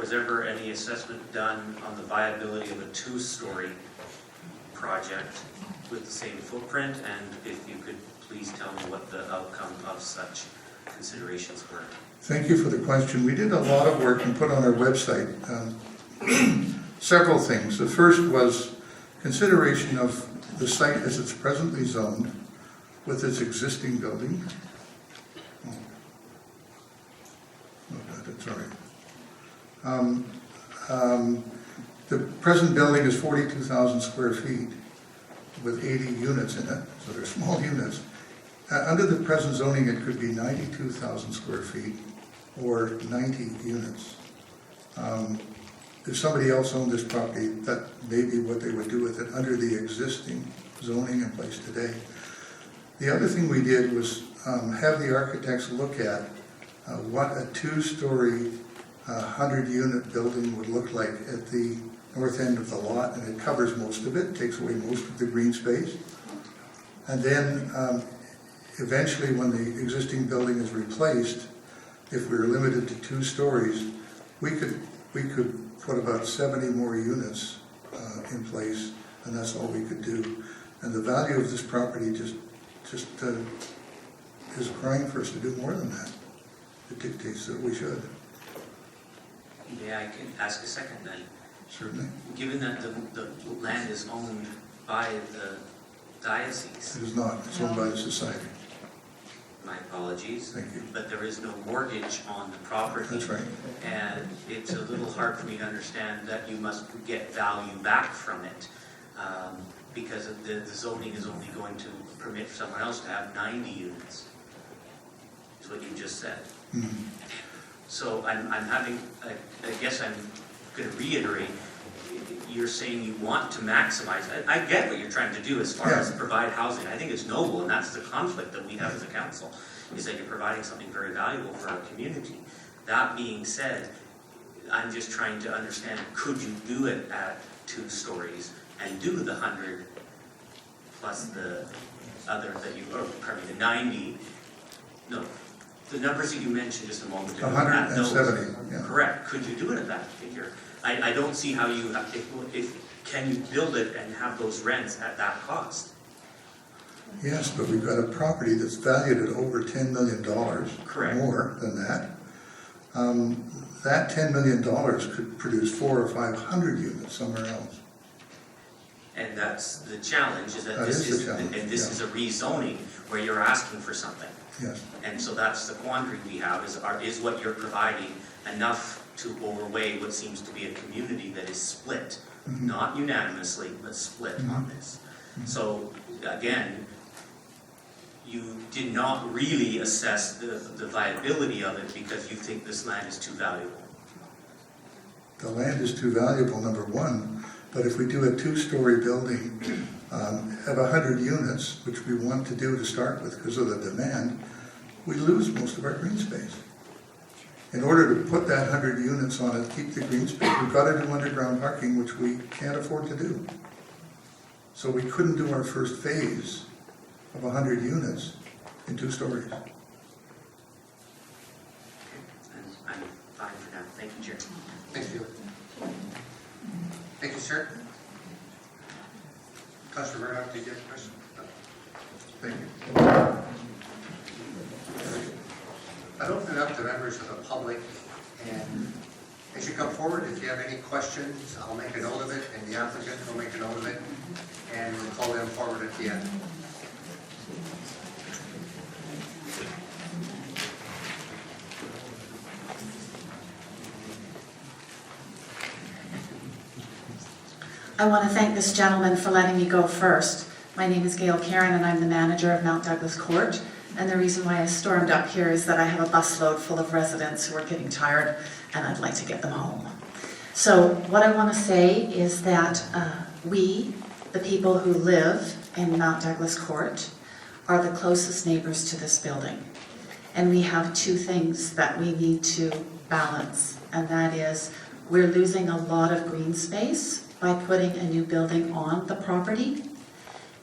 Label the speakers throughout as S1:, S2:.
S1: was ever any assessment done on the viability of a two-story project with the same footprint? And if you could please tell me what the outcome of such considerations were.
S2: Thank you for the question. We did a lot of work and put on our website several things. The first was consideration of the site as it's presently zoned with its existing building. That's all right. The present building is 42,000 square feet with 80 units in it, so they're small units. Under the present zoning, it could be 92,000 square feet or 90 units. If somebody else owned this property, that may be what they would do with it under the existing zoning in place today. The other thing we did was have the architects look at what a two-story 100-unit building would look like at the north end of the lot, and it covers most of it, takes away most of the green space. And then eventually when the existing building is replaced, if we were limited to 2 stories, we could put about 70 more units in place, and that's all we could do. And the value of this property just is crying for us to do more than that. It dictates that we should.
S1: Yeah, I can ask a second then.
S2: Certainly.
S1: Given that the land is owned by the diocese,
S2: It is not. It's owned by the society.
S1: my apologies.
S2: Thank you.
S1: But there is no mortgage on the property.
S2: That's right.
S1: And it's a little hard for me to understand that you must get value back from it, because the zoning is only going to permit someone else to have 90 units. Is what you just said.
S2: Mhm.
S1: So I guess I'm going to reiterate, you're saying you want to maximize, I get what you're trying to do as far as provide housing. I think it's noble, and that's the conflict that we have as a council, is that you're providing something very valuable for our community. That being said, I'm just trying to understand, could you do it at 2 stories and do the 100 plus the other that you, or pardon me, the 90, no, the numbers that you mentioned just a moment ago.
S2: 170, yeah.
S1: Correct. Could you do it at that figure? I don't see how you, can you build it and have those rents at that cost?
S2: Yes, but we've got a property that's valued at over $10 million.
S1: Correct.
S2: More than that. That $10 million could produce 400 or 500 units somewhere else.
S1: And that's the challenge, is that
S2: That
S1: this
S2: is the
S1: is,
S2: challenge,
S1: and this
S2: yeah.
S1: is a rezoning where you're asking for something.
S2: Yes.
S1: And so that's the quandary we have, is what you're providing enough to overweigh what seems to be a community that is split,
S2: Mm-hmm.
S1: not unanimously, but split on this. So again, you did not really assess the viability of it because you think this land is too valuable.
S2: The land is too valuable, number one, but if we do a 2-story building, have 100 units, which we want to do to start with because of the demand, we lose most of our green space. In order to put that 100 units on it, keep the green space, we've got to do underground parking, which we can't afford to do. So we couldn't do our first phase of 100 units in 2 stories.
S1: I'm fine for now. Thank you, Chair.
S3: Thank you. Thank you, sir. Councilor Murdoch, did you have a question?
S2: Thank you.
S3: I'd open it up to members of the public, and as you come forward, if you have any questions, I'll make a note of it, and the applicant will make a note of it, and we'll call them forward at the end.
S4: I want to thank this gentleman for letting me go first. My name is Gail Karen and I'm the manager of Mount Douglas Court. And the reason why I stormed up here is that I have a busload full of residents who are getting tired and I'd like to get them home. So what I want to say is that we, the people who live in Mount Douglas Court, are the closest neighbors to this building. And we have 2 things that we need to balance, and that is we're losing a lot of green space by putting a new building on the property,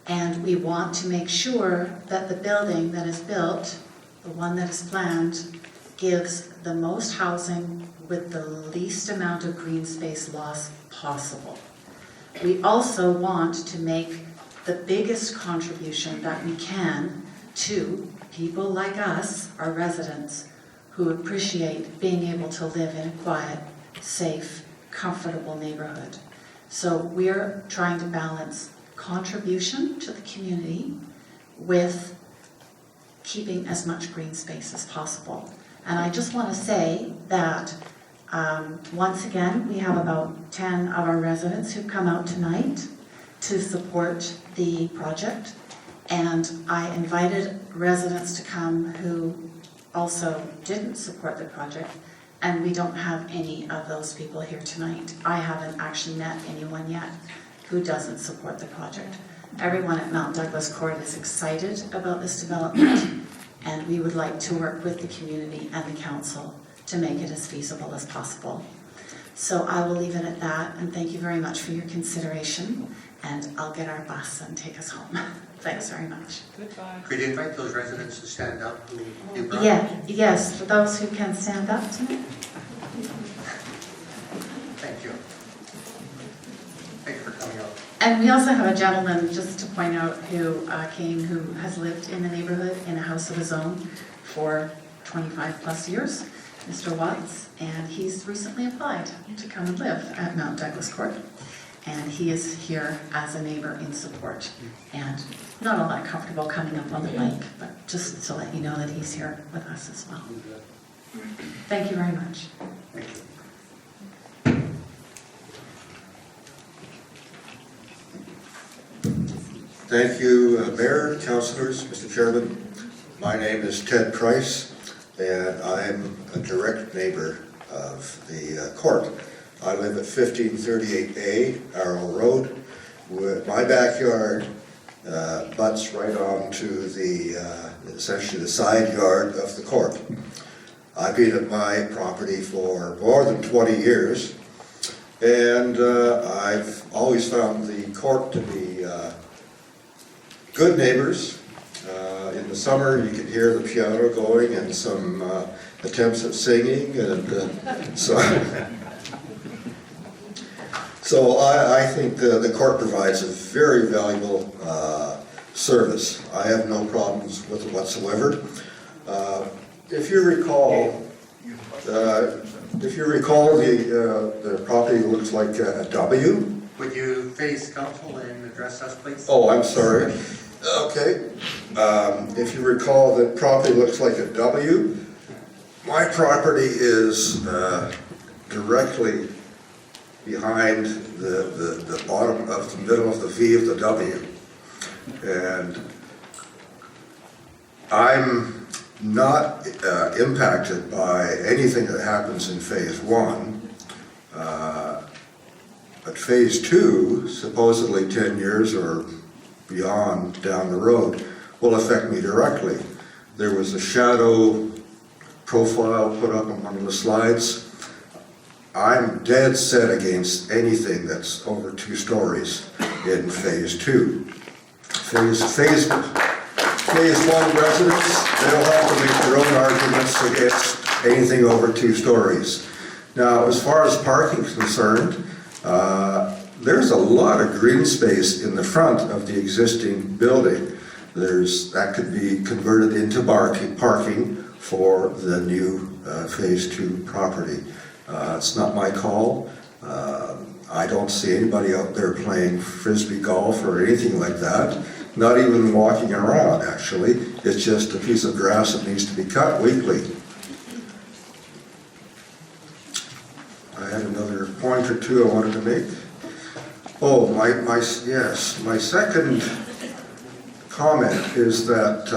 S4: and we want to make sure that the building that is built, the one that is planned, gives the most housing with the least amount of green space loss possible. We also want to make the biggest contribution that we can to people like us, our residents, who appreciate being able to live in a quiet, safe, comfortable neighborhood. So we're trying to balance contribution to the community with keeping as much green space as possible. And I just want to say that once again, we have about 10 of our residents who've come out tonight to support the project. And I invited residents to come who also didn't support the project, and we don't have any of those people here tonight. I haven't actually met anyone yet who doesn't support the project. Everyone at Mount Douglas Court is excited about this development, and we would like to work with the community and the council to make it as feasible as possible. So I will leave it at that, and thank you very much for your consideration, and I'll get our bus and take us home. Thanks very much.
S3: Could you invite those residents to stand up who you brought?
S4: Yes, for those who can stand up tonight.
S3: Thank you. Thank you for coming out.
S4: And we also have a gentleman, just to point out, who came, who has lived in the neighborhood in a house of his own for 25 plus years, Mr. Watts, and he's recently applied to come and live at Mount Douglas Court. And he is here as a neighbor in support, and not all that comfortable coming up on the mic, but just to let you know that he's here with us as well. Thank you very much.
S3: Thank you.
S5: Thank you, Mayor, councilors, Mr. Chairman. My name is Ted Price, and I'm a direct neighbor of the court. I live at 1538A Arrow Road. My backyard butts right onto the, essentially the side yard of the court. I've been at my property for more than 20 years, and I've always found the court to be good neighbors. In the summer, you can hear the piano going and some attempts at singing, and so I think the court provides a very valuable service. I have no problems with it whatsoever. If you recall, the property looks like a W.
S3: Would you face council and address us, please?
S5: Oh, I'm sorry. Okay. If you recall, the property looks like a W. My property is directly behind the bottom of the middle of the V of the W. And I'm not impacted by anything that happens in phase 1. But phase 2, supposedly 10 years or beyond down the road, will affect me directly. There was a shadow profile put up on one of the slides. I'm dead set against anything that's over 2 stories in phase 2. Phase 1 residents, they'll have to make their own arguments against anything over 2 stories. Now, as far as parking is concerned, there's a lot of green space in the front of the existing building. That could be converted into parking for the new phase 2 property. It's not my call. I don't see anybody out there playing frisbee golf or anything like that. Not even walking around, actually. It's just a piece of grass that needs to be cut weekly. I had another point or two I wanted to make. Oh, my second comment is that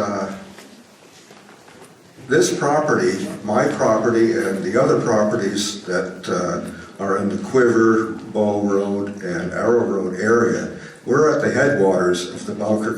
S5: this property, my property, and the other properties that are in the Quiver, Bow Road, and Arrow Road area, we're at the headwaters of the Bowker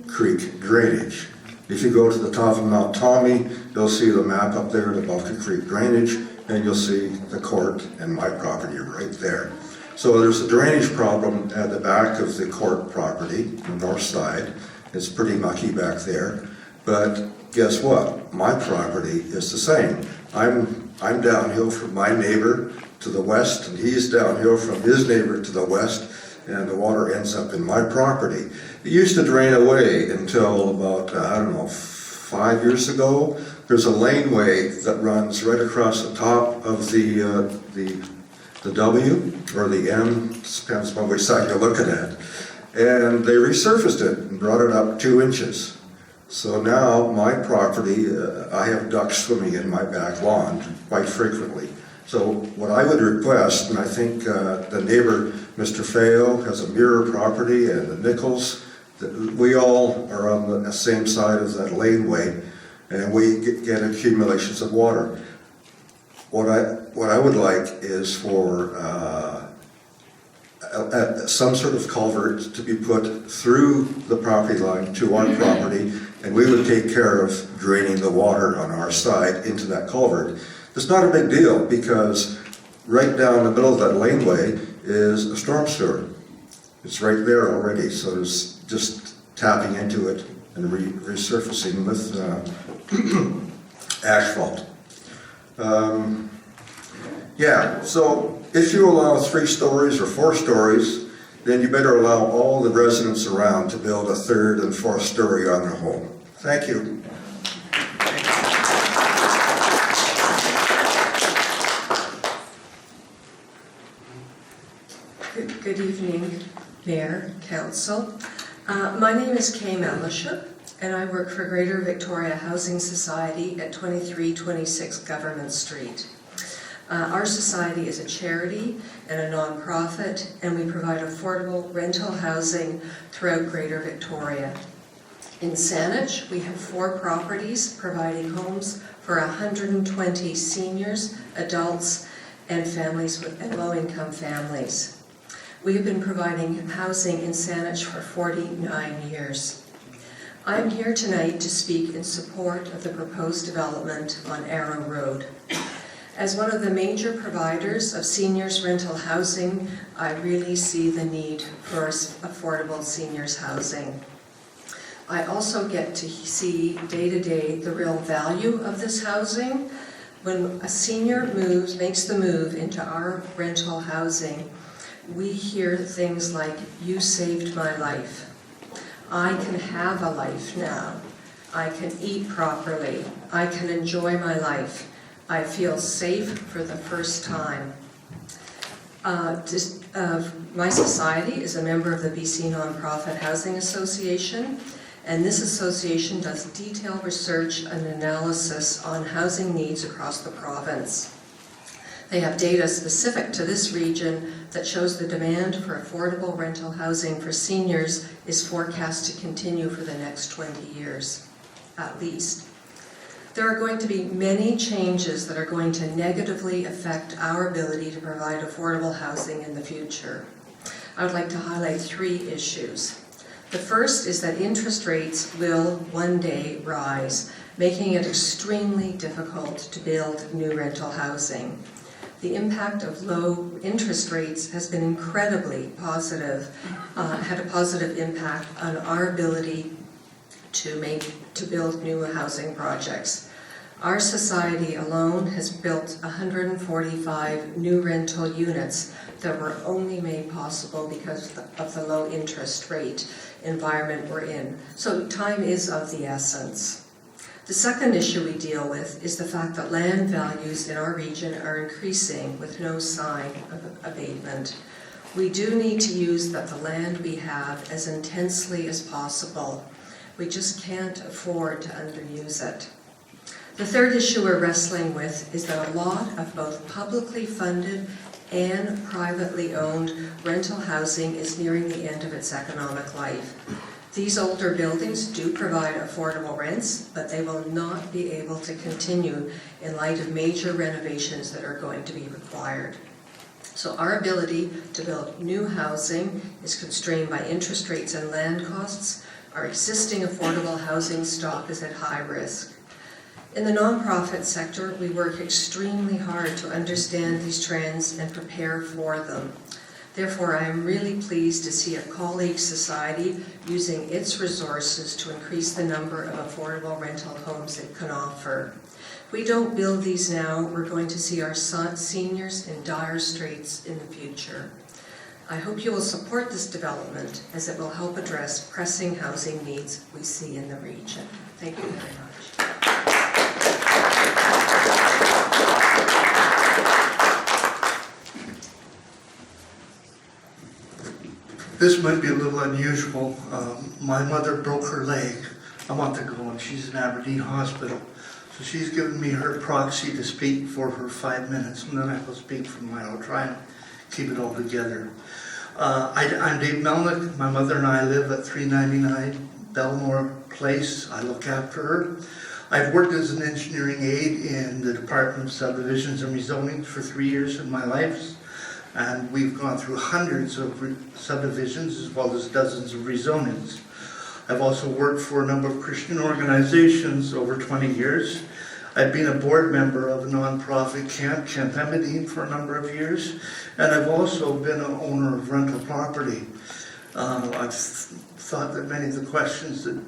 S5: Creek drainage. If you go to the top of Mount Tommy, you'll see the map up there, the Bowker Creek drainage, and you'll see the court and my property right there. So there's a drainage problem at the back of the court property, the north side. It's pretty mucky back there. But guess what? My property is the same. I'm I'm downhill from my neighbor to the west, and he's downhill from his neighbor to the west, and the water ends up in my property. It used to drain away until about, 5 years ago. There's a laneway that runs right across the top of the W, or the M, depends on which side you're looking at. And they resurfaced it and brought it up 2 inches. So now my property, I have ducks swimming in my back lawn quite frequently. So what I would request, and I think the neighbor, Mr. Feo, has a mirror property, and the Nichols, we all are on the same side of that laneway, and we get accumulations of water. What I would like is for some sort of culvert to be put through the property line to our property, and we would take care of draining the water on our side into that culvert. It's not a big deal, because right down the middle of that laneway is a storm sewer. It's right there already, so it's just tapping into it and resurfacing with asphalt. Yeah, so if you allow 3 stories or 4 stories, then you better allow all the residents around to build a 3rd and 4th story on their home. Thank you.
S6: Good evening, Mayor, Council. My name is Kay Melliship, and I work for Greater Victoria Housing Society at 2326 Government Street. Our society is a charity and a non-profit, and we provide affordable rental housing throughout Greater Victoria. In Saanich, we have 4 properties providing homes for 120 seniors, adults, and families and low-income families. We have been providing housing in Saanich for 49 years. I'm here tonight to speak in support of the proposed development on Arrow Road. As one of the major providers of seniors rental housing, I really see the need for affordable seniors housing. I also get to see day to day the real value of this housing. When a senior makes the move into our rental housing, we hear things like, "You saved my life. I can have a life now. I can eat properly. I can enjoy my life. I feel safe for the first time." My society is a member of the BC Nonprofit Housing Association, and this association does detailed research and analysis on housing needs across the province. They have data specific to this region that shows the demand for affordable rental housing for seniors is forecast to continue for the next 20 years, at least. There are going to be many changes that are going to negatively affect our ability to provide affordable housing in the future. I would like to highlight 3 issues. The first is that interest rates will one day rise, making it extremely difficult to build new rental housing. The impact of low interest rates has been incredibly positive, had a positive impact on our ability to build new housing projects. Our society alone has built 145 new rental units that were only made possible because of the low interest rate environment we're in. So time is of the essence. The second issue we deal with is the fact that land values in our region are increasing with no sign of abatement. We do need to use the land we have as intensely as possible. We just can't afford to underuse it. The third issue we're wrestling with is that a lot of both publicly funded and privately owned rental housing is nearing the end of its economic life. These older buildings do provide affordable rents, but they will not be able to continue in light of major renovations that are going to be required. So our ability to build new housing is constrained by interest rates and land costs. Our existing affordable housing stock is at high risk. In the nonprofit sector, we work extremely hard to understand these trends and prepare for them. Therefore, I am really pleased to see a colleague society using its resources to increase the number of affordable rental homes it can offer. If we don't build these now, we're going to see our seniors in dire straits in the future. I hope you will support this development as it will help address pressing housing needs we see in the region. Thank you very much.
S7: This might be a little unusual. My mother broke her leg a month ago, and she's in Aberdeen Hospital. So she's given me her proxy to speak for her 5 minutes, and then I will speak for mine. I'll try and keep it all together. I'm Dave Melnick. My mother and I live at 399 Belmore Place. I look after her. I've worked as an engineering aide in the Department of Subdivisions and Rezoning for 3 years in my life. And we've gone through hundreds of subdivisions as well as dozens of rezonings. I've also worked for a number of Christian organizations over 20 years. I've been a board member of a nonprofit camp, Camp Emmeline, for a number of years. And I've also been an owner of rental property. I've thought that many of the questions that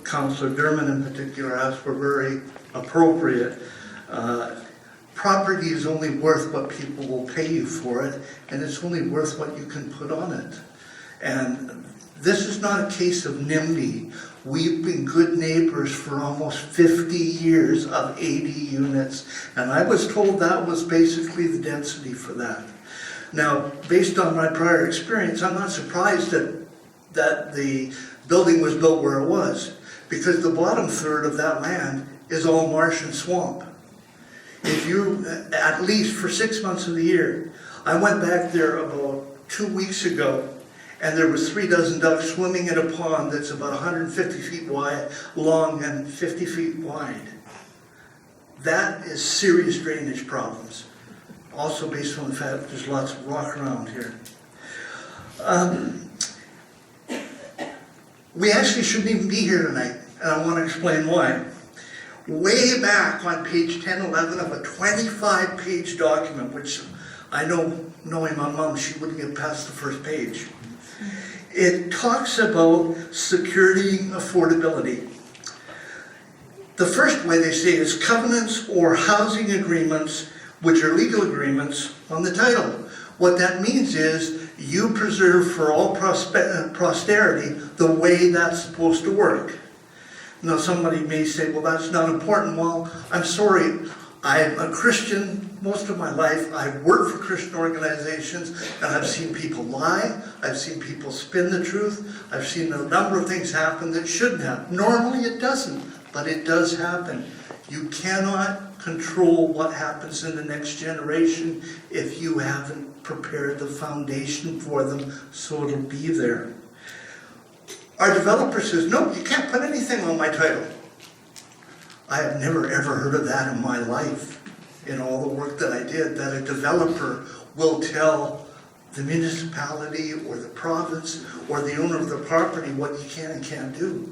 S7: Councillor Dermott in particular asked were very appropriate. Property is only worth what people will pay you for it, and it's only worth what you can put on it. And this is not a case of NIMBY. We've been good neighbors for almost 50 years of 80 units, and I was told that was basically the density for that. Now, based on my prior experience, I'm not surprised that the building was built where it was, because the bottom third of that land is all marsh and swamp. If you, at least for 6 months of the year, I went back there about 2 weeks ago, and there was 36 ducks swimming in a pond that's about 150 feet wide, long and 50 feet wide. That is serious drainage problems. Also based on the fact that there's lots of rock around here. We actually shouldn't even be here tonight, and I want to explain why. Way back on page 1011 of a 25-page document, which I know, knowing my mom, she wouldn't get past the first page. It talks about security and affordability. The first way they say is covenants or housing agreements, which are legal agreements on the title. What that means is you preserve for all posterity the way that's supposed to work. Now somebody may say, well, that's not important. Well, I'm sorry, I'm a Christian most of my life. I've worked for Christian organizations, and I've seen people lie. I've seen people spin the truth. I've seen a number of things happen that shouldn't happen. Normally it doesn't, but it does happen. You cannot control what happens in the next generation if you haven't prepared the foundation for them so it'll be there. Our developer says, no, you can't put anything on my title. I have never ever heard of that in my life, in all the work that I did, that a developer will tell the municipality or the province or the owner of the property what you can and can't do.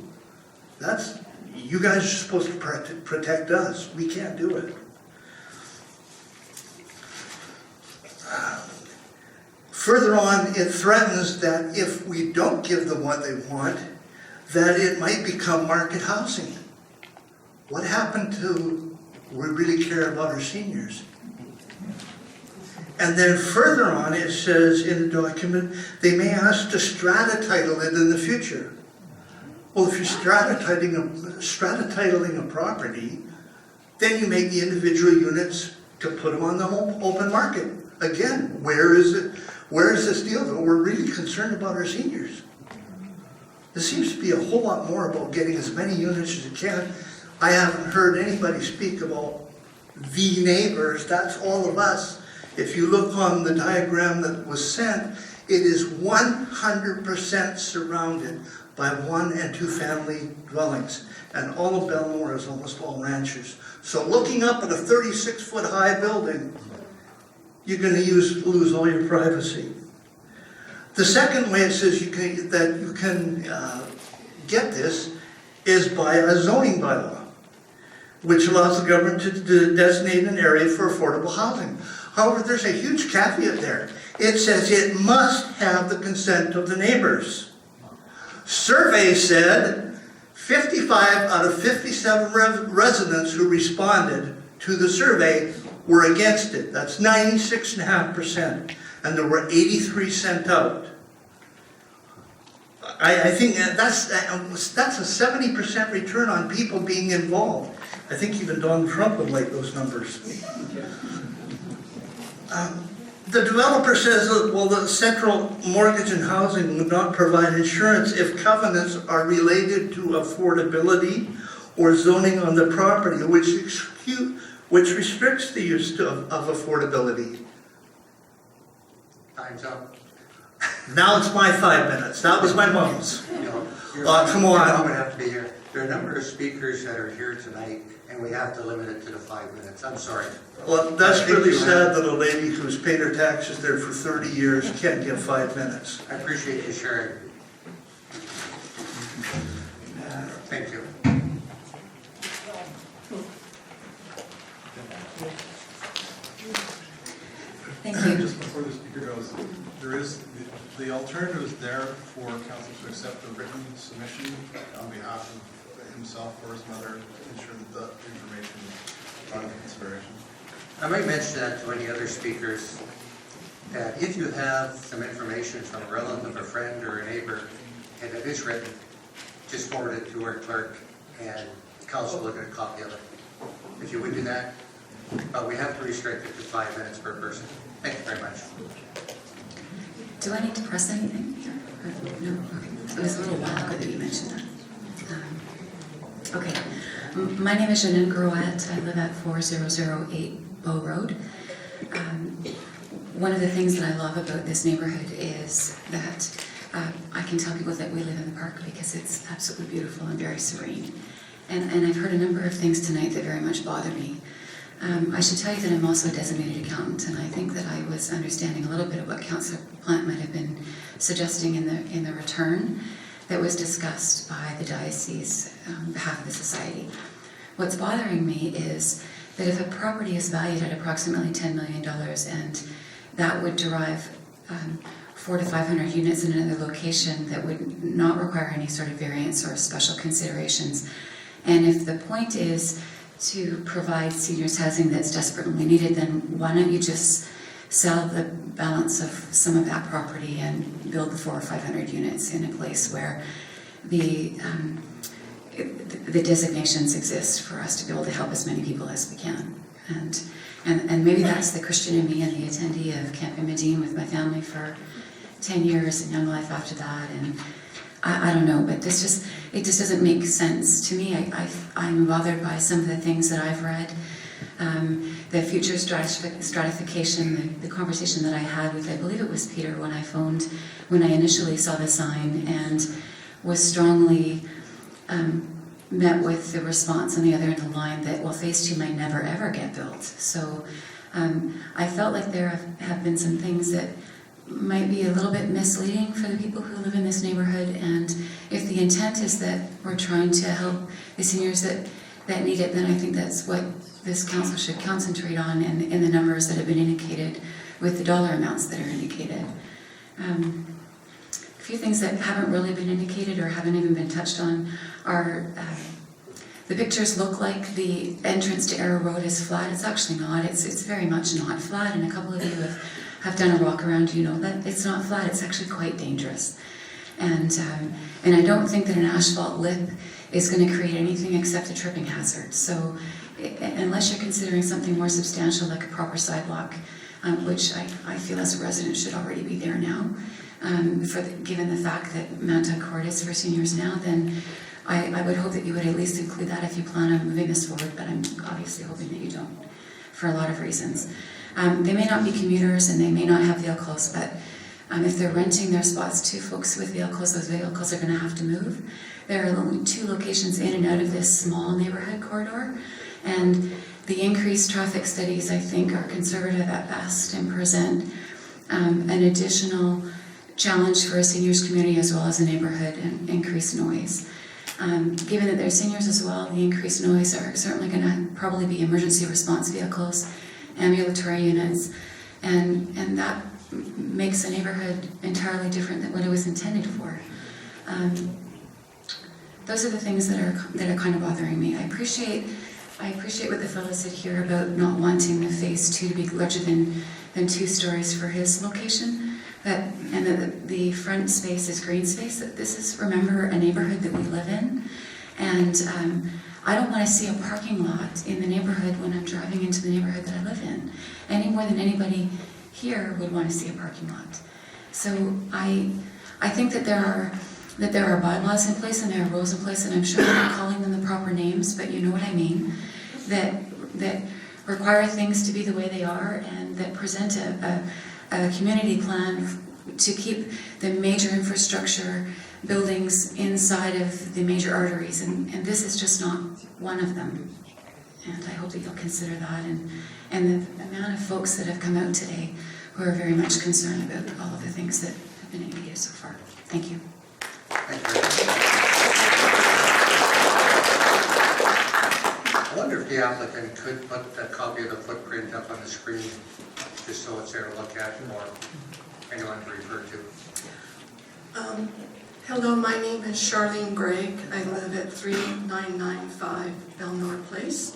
S7: You guys are supposed to protect us. We can't do it. Further on, it threatens that if we don't give them what they want, that it might become market housing. What happened to, we really care about our seniors? And then further on, it says in the document, they may ask to strata title it in the future. Well, if you're strata titling a property, then you make the individual units to put them on the open market. Again, where is it? Where is this deal that we're really concerned about our seniors? There seems to be a whole lot more about getting as many units as you can. I haven't heard anybody speak about the neighbors. That's all of us. If you look on the diagram that was sent, it is 100% surrounded by 1- and 2-family dwellings. And all of Belmore is almost all ranchers. So looking up at a 36-foot high building, you're going to lose all your privacy. The second way it says you can get this is by a zoning bylaw, which allows the government to designate an area for affordable housing. However, there's a huge caveat there. It says it must have the consent of the neighbors. Survey said 55 out of 57 residents who responded to the survey were against it. That's 96.5%. And there were 83 sent out. I think that's a 70% return on people being involved. I think even Donald Trump would like those numbers. The developer says that, well, the Central Mortgage and Housing would not provide insurance if covenants are related to affordability or zoning on the property, which restricts the use of affordability.
S3: Time's up.
S7: Now it's my 5 minutes. That was my mom's. Come on.
S3: You're not gonna have to be here. There are a number of speakers that are here tonight, and we have to limit it to the 5 minutes. I'm sorry.
S7: Well, that's
S3: I think
S7: really
S3: you
S7: sad that a lady who's paid her taxes there for 30 years can't get 5 minutes.
S3: I appreciate you sharing. Thank you.
S4: Thank you.
S8: Just before the speaker goes, there is, the alternative is there for council to accept a written submission on behalf of himself or his mother to ensure that the information is brought into consideration.
S3: I might mention that to any other speakers, that if you have some information from a relative, a friend, or a neighbor, and it is written, just forward it to our clerk, and the council will get a copy of it. If you would do that, but we have to restrict it to 5 minutes per person. Thank you very much.
S4: Do I need to press anything here? No? Okay. It was a little while ago that you mentioned that. Okay. My name is Jeanine Grouette. I live at 4008 Bow Road. One of the things that I love about this neighborhood is that I can tell people that we live in the park because it's absolutely beautiful and very serene. And I've heard a number of things tonight that very much bother me. I should tell you that I'm also a designated accountant, and I think that I was understanding a little bit of what Councillor Plant might have been suggesting in the return that was discussed by the diocese on behalf of the society. What's bothering me is that if a property is valued at approximately $10 million and that would derive 400 to 500 units in another location that would not require any sort of variance or special considerations, and if the point is to provide seniors housing that's desperately needed, then why don't you just sell the balance of some of that property and build the 400 or 500 units in a place where the designations exist for us to be able to help as many people as we can. And maybe that's the Christian in me and the attendee of Camp Imogene with my family for 10 years and Young Life after that, and I don't know, but it just doesn't make sense to me. I'm bothered by some of the things that I've read. The future stratification, the conversation that I had with, I believe it was Peter when I initially saw the sign, and was strongly met with the response on the other end of the line that, well, phase 2 might never ever get built. So I felt like there have been some things that might be a little bit misleading for the people who live in this neighborhood, and if the intent is that we're trying to help the seniors that need it, then I think that's what this council should concentrate on in the numbers that have been indicated with the dollar amounts that are indicated. A few things that haven't really been indicated or haven't even been touched on are the pictures look like the entrance to Arrow Road is flat. It's actually not. It's very much not flat, and a couple of you have done a walk around, you know that it's not flat. It's actually quite dangerous, and I don't think that an asphalt lip is going to create anything except a tripping hazard. So unless you're considering something more substantial like a proper sidewalk, which I feel as a resident should already be there now, given the fact that Mount Doug Court is for seniors now, then I would hope that you would at least include that if you plan on moving this forward, but I'm obviously hoping that you don't, for a lot of reasons. They may not be commuters and they may not have vehicles, but if they're renting their spots to folks with vehicles, those vehicles are going to have to move. There are only 2 locations in and out of this small neighborhood corridor, and the increased traffic studies, I think, are conservative at best and present an additional challenge for a seniors community as well as a neighborhood and increased noise. Given that they're seniors as well, the increased noise are certainly going to probably be emergency response vehicles, ambulatory units, and that makes a neighborhood entirely different than what it was intended for. Those are the things that are kind of bothering me. I appreciate
S9: I appreciate what the fellow said here about not wanting the phase 2 to be larger than 2 stories for his location, and that the front space is green space. This is, remember, a neighborhood that we live in, and I don't want to see a parking lot in the neighborhood when I'm driving into the neighborhood that I live in, any more than anybody here would want to see a parking lot. So I think that there are bylaws in place and there are rules in place, and I'm sure I'm not calling them the proper names, but you know what I mean, that require things to be the way they are, and that present a community plan to keep the major infrastructure buildings inside of the major arteries, and this is just not one of them. And I hope that you'll consider that, and the amount of folks that have come out today who are very much concerned about all of the things that have been indicated so far. Thank you.
S3: Thank you. I wonder if the applicant could put a copy of the footprint up on the screen, just so it's there to look at or anyone to refer to.
S10: Hello, my name is Charlene Gregg. I live at 3995 Belnor Place.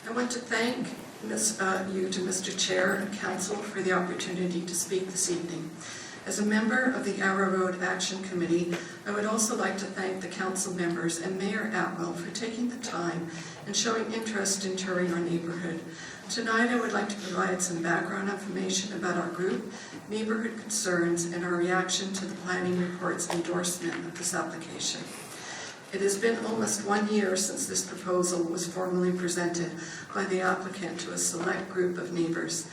S10: I want to thank you to Mr. Chair and Council for the opportunity to speak this evening. As a member of the Arrow Road Action Committee, I would also like to thank the council members and Mayor Atwell for taking the time and showing interest in touring our neighborhood. Tonight, I would like to provide some background information about our group, neighborhood concerns, and our reaction to the planning report's endorsement of this application. It has been almost 1 year since this proposal was formally presented by the applicant to a select group of neighbors.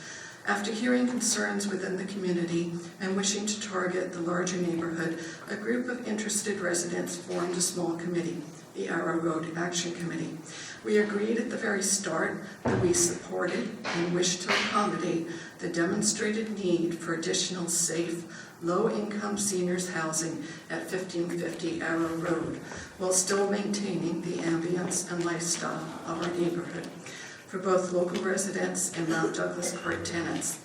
S10: After hearing concerns within the community and wishing to target the larger neighborhood, a group of interested residents formed a small committee, the Arrow Road Action Committee. We agreed at the very start that we supported and wished to accommodate the demonstrated need for additional safe, low-income seniors housing at 1550 Arrow Road, while still maintaining the ambience and lifestyle of our neighborhood for both local residents and Mount Douglas Court tenants.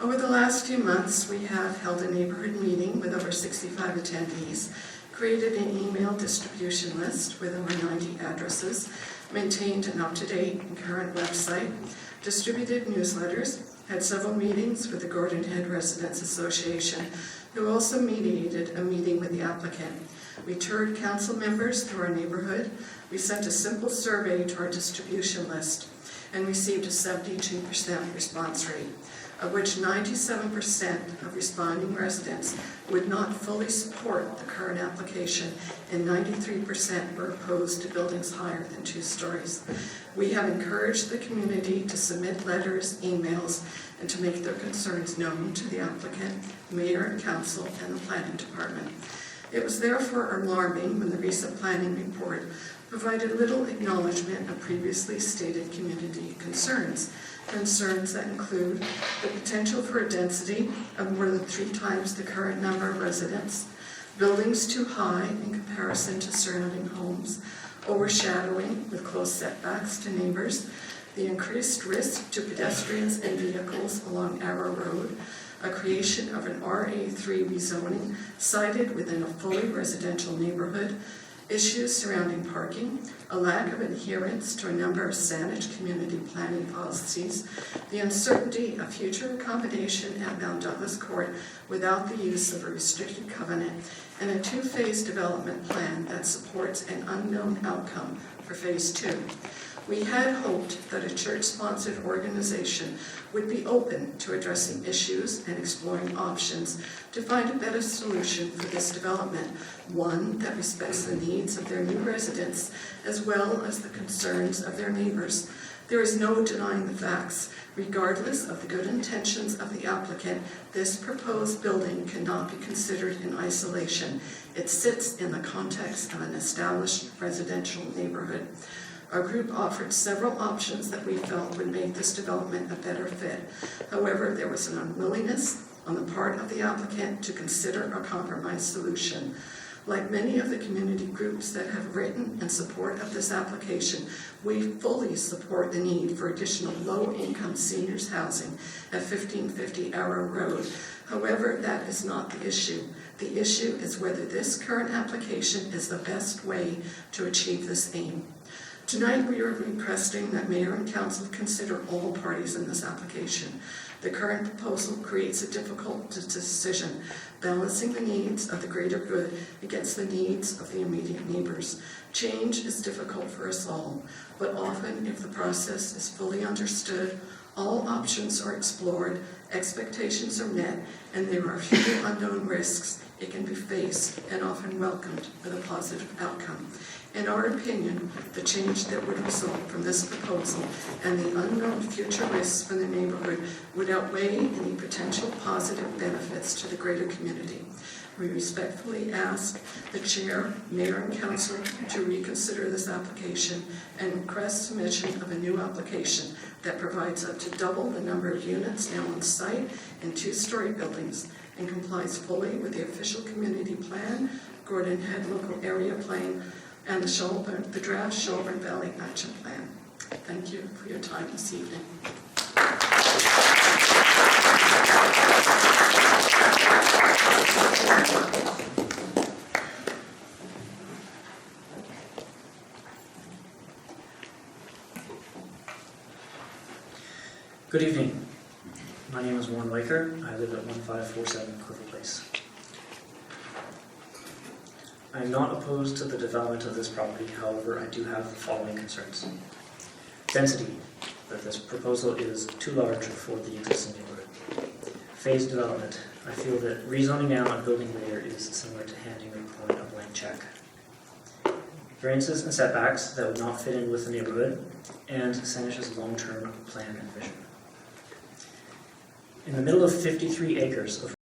S10: Over the last few months, we have held a neighborhood meeting with over 65 attendees, created an email distribution list with over 90 addresses, maintained an up-to-date and current website, distributed newsletters, had several meetings with the Gordon Head Residents Association, who also mediated a meeting with the applicant. We toured council members through our neighborhood. We sent a simple survey to our distribution list and received a 72% response rate, of which 97% of responding residents would not fully support the current application, and 93% were opposed to buildings higher than 2 stories. We have encouraged the community to submit letters, emails, and to make their concerns known to the applicant, mayor, and council, and the planning department. It was therefore alarming when the recent planning report provided little acknowledgement of previously stated community concerns that include the potential for a density of more than 3 times the current number of residents, buildings too high in comparison to surrounding homes, overshadowing with close setbacks to neighbors, the increased risk to pedestrians and vehicles along Arrow Road, a creation of an RA3 rezoning sited within a fully residential neighborhood, issues surrounding parking, a lack of adherence to a number of Saanich community planning policies, the uncertainty of future accommodation at Mount Douglas Court without the use of a restricted covenant, and a 2-phase development plan that supports an unknown outcome for phase 2. We had hoped that a church-sponsored organization would be open to addressing issues and exploring options to find a better solution for this development, one that respects the needs of their new residents as well as the concerns of their neighbors. There is no denying the facts. Regardless of the good intentions of the applicant, this proposed building cannot be considered in isolation. It sits in the context of an established residential neighborhood. Our group offered several options that we felt would make this development a better fit. However, there was an unwillingness on the part of the applicant to consider a compromise solution. Like many of the community groups that have written in support of this application, we fully support the need for additional low-income seniors housing at 1550 Arrow Road. However, that is not the issue. The issue is whether this current application is the best way to achieve this aim. Tonight, we are requesting that Mayor and Council consider all parties in this application. The current proposal creates a difficult decision, balancing the needs of the greater good against the needs of the immediate neighbors. Change is difficult for us all, but often if the process is fully understood, all options are explored, expectations are met, and there are few unknown risks, it can be faced and often welcomed with a positive outcome. In our opinion, the change that would result from this proposal and the unknown future risks for the neighborhood would outweigh any potential positive benefits to the greater community. We respectfully ask the Chair, Mayor, and Council to reconsider this application and request submission of a new application that provides up to double the number of units now on site in two-story buildings and complies fully with the official community plan, Gordon Head Local Area Plan, and the draft Shelburne Valley Action Plan. Thank you for your time this evening.
S11: Good evening. My name is Warren Waker. I live at 1547 Clifford Place. I am not opposed to the development of this property, however, I do have the following concerns. Density, that this proposal is too large for the existing neighborhood. Phased development, I feel that rezoning now and building later is similar to handing the opponent a blank check. Variances and setbacks that would not fit in with the neighborhood, and Sanish's long-term plan and vision. In the middle of 53 acres of